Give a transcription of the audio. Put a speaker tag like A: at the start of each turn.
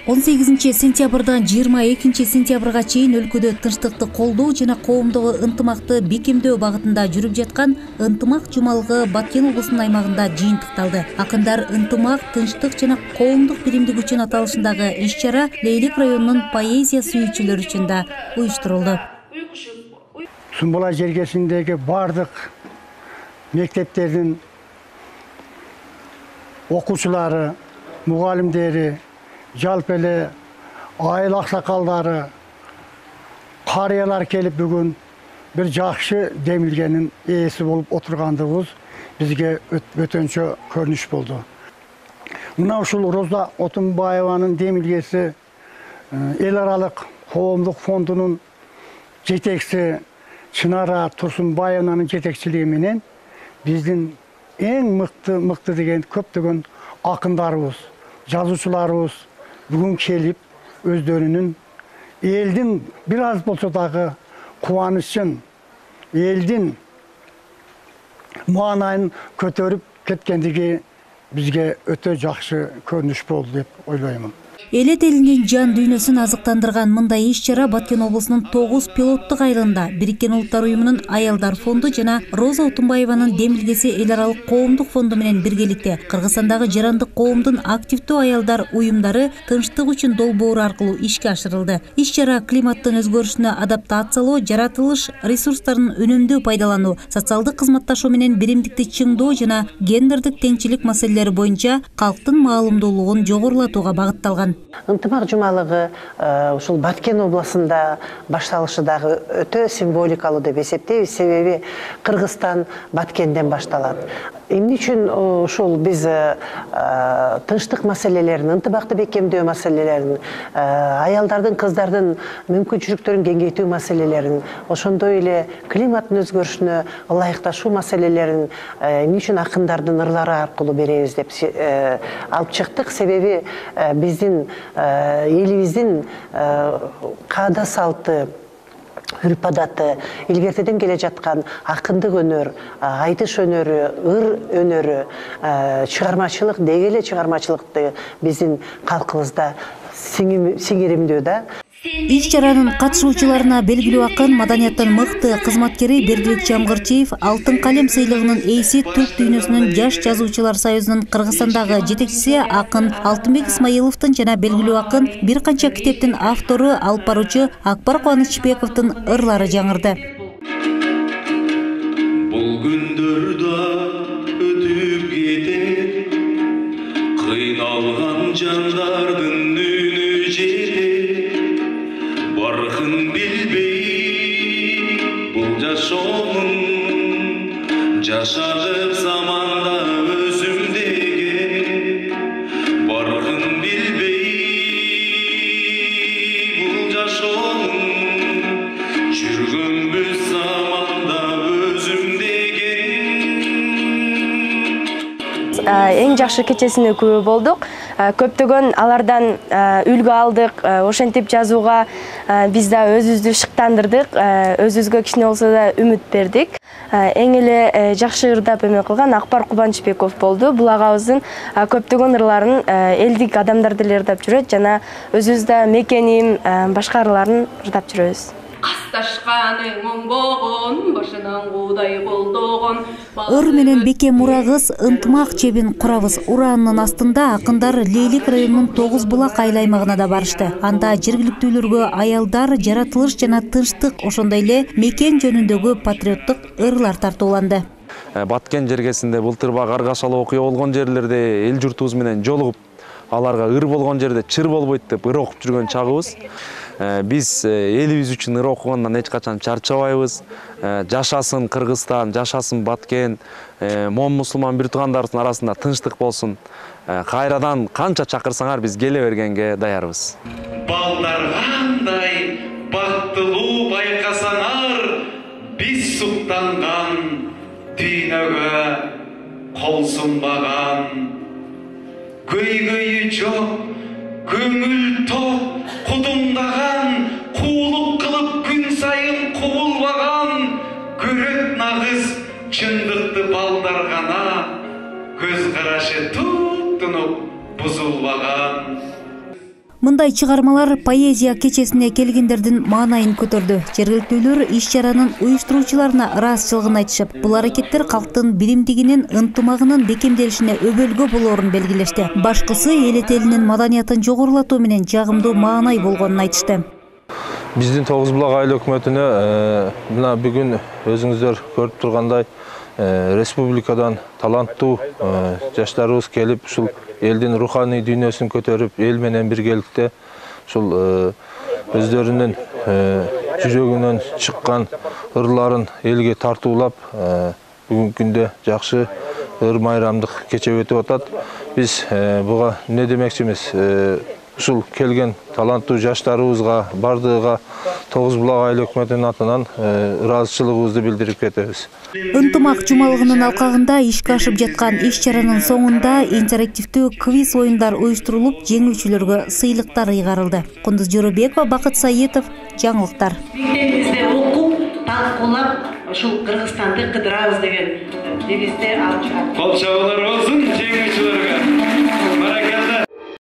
A: 18 сентябрдан 22 сентябрга чейин өлкөдө тынчтыкты колдоо жана коомдогу ынтымакты бекемдөө багытында жүрүп жаткан ынтымак жумалыгы Баткен облусунун аймагында жыйынтыкталды. Акындар ынтымак, тынчтык жана коомдук биримдик үчүн аталышындагы иш-чара Лейлик районунун поэзия сүйүүчүлөрү үчүн да уюштурулду.
B: Сумбула жергесиндеги бардык мектептердин окуучулары, мугалимдери, жалпы эле айыл аксакалдары, карыялар келип бүгүн бир жакшы демилгенин ээси болуп отургандыгыбыз бизге өтөнчө көрүнүш болду. Мына ушул Роза Отунбаеванын демилгеси эл аралык коомдук фондунун жетекчиси Чынара Турсунбаеванын жетекчилиги менен биздин эң мыкты деген көптөгөн акындарыбыз, жазуучуларыбыз бүгүн келип өздөрүнүн элдин бир аз болсо дагы кубанычын, элдин маанайын көтөрүп кеткендиги бизге өтө жакшы көрүнүш болду деп ойлоймун.
A: Элет элинин жан дүйнөсүн азыктандырган мындай иш-чара Баткен облусунун 9 пилоттук айылында Бириккен Улуттар уюмунун Аялдар фонду жана Роза Отунбаеванын демилгеси эл аралык коомдук фонду менен биргеликте Кыргызстандагы жарандык коомдун активдүү аялдар уюмдары тынчтык үчүн долбоору аркылуу ишке ашырылды. Иш-чара климаттын өзгөрүшүнө адаптациялоо, жаратылыш ресурстарын үнөмдүү пайдалануу, социалдык кызматташуу менен биримдикти чыңдоо жана гендердик теңчилик маселелери боюнча калктын маалымдуулугун жогорулатууга багытталган.
C: Ынтымак жумалыгы ушул Баткен областында башталышы дагы өтө символикалуу деп эсептейбиз, себеби Кыргызстан Баткенден башталат. Эмне үчүн ушул биз тынчтык маселелерин, ынтымакты бекемдөө маселелерин, аялдардын, кыздардын мүмкүнчүлүктөрүн кеңейтүү маселелерин, ошондой эле климаттын өзгөрүшүнө ылайыкташуу маселелерин эмне үчүн акындардын ырлары аркылуу беребиз деп алып чыктык. Себеби биздин элибиздин каада салты, үрп-адаты, илгертеден келе жаткан акындык өнөр, айтыш өнөрү, ыр өнөрү, чыгармачылык, деги эле чыгармачылыкты биздин калкыбызда сиңиримдүү да.
A: Иш-чаранын катышуучуларына белгилүү акын, маданияттын мыкты кызматкери Бердибек Жамгырчиев Алтын калем сыйлыгынын ээси, Түрк дүйнөсүнүн Жаш жазуучулар союзунун Кыргызстандагы жетекчиси акын Алтынбек Исмаиловдун жана белгилүү акын бир канча китептин автору, алып баруучу Акбар Кубанычбековдун ырлары жаңырды.
D: Бул күндөрдө өтүп кетер кыйналган жандардын үнү жетер, баркын билбей бул жашоонун жашадык заманда өзүмдеги, баркын билбей бул жашоонун жүргөнбүз заманда өзүмдеги.
E: Эң жакшы кечесине күбө болдук. Көптөгөн алардан үлгү алдык. Ошентип жазууга биз да өзүбүздү шыктандырдык, өзүбүзгө кичине болсо да үмүт бердик. Эң эле жакшы ырдап эме кылган Акбар Кубанычбеков болду. Бул агабыздын көптөгөн ырларын элдик адамдар деле ырдап жүрөт жана өзүбүз да мекеним, башка ырларын ырдап жүрөбүз.
F: Касташканың оңбогон, башынан куудай колдогон.
A: Ыр менен бекем урагыз, ынтымак чебин курабыз ураанынын астында акындар Лейлик районунун 9 булак айыл аймагына да барышты. Анда жергиликтүүлөргө аялдар, жаратылыш жана тынчтык, ошондой эле мекен жөнүндөгү патриоттук ырлар тартууланды.
G: Баткен жергесинде былтырбак аргашалуу окуя болгон жерлерде эл журтубуз менен жолугуп, аларга ыр болгон жерде чыр болбойт деп ыр окуп жүргөн чагыбыз. Биз элибиз үчүн ыр окугандан эч качан чарчабайбыз. Жашасын Кыргызстан, жашасын Баткен, мом мусулман бир туугандарыбыздын арасында тынчтык болсун. Кайрадан канча чакырсаңар биз келе бергенге даярбыз.
D: Балдаргандай бактылуу байкасаңар, биз суктанган дүйнөгө кол сунбаган. Көйгөйү жок, көңүл ток, кудуңдаган, куулук кылып күн сайын кубулбаган, көрөт нагыз чындыкты балдар гана, көз карашы туп-тунук бузулбаган.
A: Мындай чыгармалар поэзия кечесине келгендердин маанайын көтөрдү. Жергиликтүүлөр иш-чаранын уюштуруучуларына ыраазычылыгын айтышып, бул аракеттер калктын биримдигинин, ынтымагынын бекемделишине өбөлгө болоорун белгилешти. Башкысы эл этелинин маданиятын жогорулатуу менен жагымдуу маанай болгонун айтышты.
H: Биздин Тогуз Булак айыл өкмөтүнө мына бүгүн өзүңүздөр көрүп тургандай республикадан таланттуу жаштарыбыз келип, ушул элдин руханий дүйнөсүн көтөрүп, эл менен биргеликте ушул өздөрүнүн жүрөгүнөн чыккан ырларын элге тартуулап, бүгүнкү күндө жакшы ыр майрамдык кече өтүп атат. Биз буга эмне демекчимиз? Ушул келген таланттуу жаштарыбызга, бардыгыга Тогуз Булак айыл өкмөтүнүн атынан ыраазычылыгыбызды билдирип кетебиз.
A: Ынтымак жумалыгынын алкагында ишке ашып жаткан иш-чаранын соңунда интерактивдүү квиз оюндар уюштурулуп, жеңүүчүлөргө сыйлыктар ыйгарылды. Кундуз Жоробекова, Бакыт Саетов, жаңылыктар.
C: Мектебибизде окуп, талкуулап, ушул Кыргызстанды кыдырабыз деген девизди алып чыгат.
D: Кол чабуулар болсун, жеңүүчүлөр